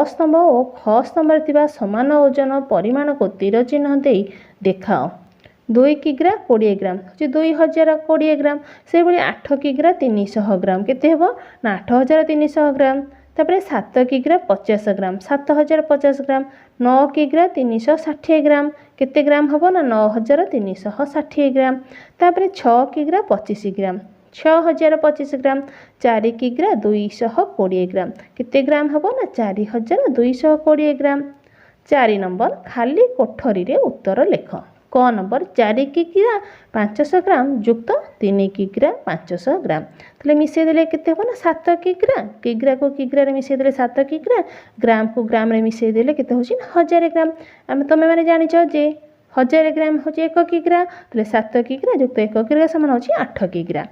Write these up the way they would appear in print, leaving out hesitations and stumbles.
स्तंभ और ख स्तंभ थिबा समान ओजन परिमाण को तीर चिन्ह दे देखाओ। 2 किग्रा 20 ग्राम हूँ 2020 ग्राम से भाई 8 किग्रा 300 ग्राम केते हेबो ना 8300 ग्राम। तापर 7 किग्रा 50 ग्राम 7050 ग्राम। 9 किग्रा 360 ग्राम केते ग्राम हेबो ना 9360 ग्राम। तापर 6 किग्रा 25 ग्राम 6025 ग्राम। 4 किग्रा 220 ग्राम केते ग्राम हेबो ना 4220 ग्राम। 4 नंबर खाली कोठरी रे उत्तर लेख। क नंबर 4 किग्रा 500 ग्राम युक्त 3 किग्रा 500 ग्राम ताले मिसेई देले केते हो ना 7 किग्रा। किग्रा को किग्रा रे मिसेई देले 7 किग्रा ग्राम को ग्राम रे मिसेई देले केते होची 1000 ग्राम। आमे तमे माने जानिचो जे 1000 ग्राम होची 1 किग्रा ताले 7 किग्रा युक्त 1 किग्रा समान होची 8 किग्रा।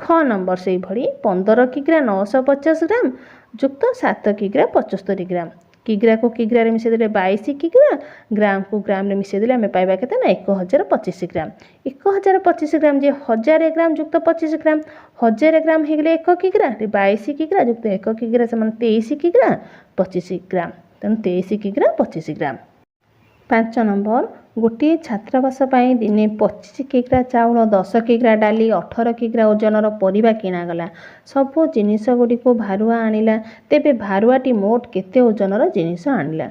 ख नंबर से भली 15 किग्रा 950 ग्राम युक्त 7 किग्रा 75 ग्राम। किग्रा को किग्रा रे मिसेई देले 22 किग्रा ग्राम को ग्राम रे मिसेई देले आमे पाइबा केते ना 1025 ग्राम। 1025 ग्राम जे 1000 ग्राम युक्त 25 ग्राम 1000 ग्राम हे गेले 1 किग्रा 22 किग्रा युक्त 1 किग्रा समान 23 किग्रा 25 ग्राम तेणु 23 किग्रा 25 ग्राम। 5 नंबर गोटे छात्रावास दिने 25 किग्रा चाउल 10 किग्रा डाली 18 किग्रा ओजनर परिबा किणागला। सबु जिनिस गुडी को भारुआ आनिला तेबे भारुआटी मोट केते ओजनर जिनिस आनिला।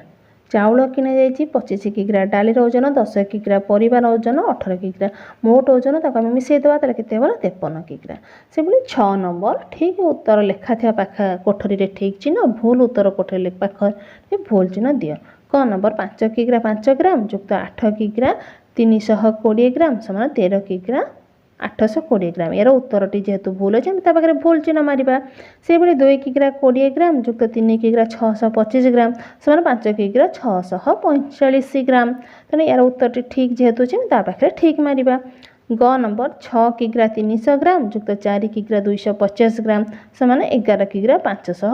चाउल किणा जाइछि 25 किग्रा डालीर ओजन 10 किग्रा परिबार ओजन 18 किग्रा मोट ओजन ताको आमे मिसेई देबा ताले केते हेबो 53 किग्रा। से बोली 6 नंबर ठीक उत्तर लेखा थिया पाखा कोठरी रे ठीक चिन्ह भूल उत्तर कोठरी ले पाखा भूल चिन्ह दियो। क नंबर 5 किग्रा 5 ग्राम युक्त 8 किग्रा 320 ग्राम समान 13 किग्रा 820 ग्राम। यार उत्तरटी जेहेतु भूल अच्छे ता पाखे भूल चिन्ह मारिबा। से भाई 2 किग्रा 20 ग्राम युक्त 3 किग्रा 625 ग्राम समान 5 किग्रा 645 ग्राम। तेणु यार उत्तरटी ठीक जेहेतु अच्छे ता पाखे ठीक मारिबा। ग नंबर 6 किग्रा 300 ग्राम युक्त 4 किग्रा 250 ग्राम समान 11 किग्रा 500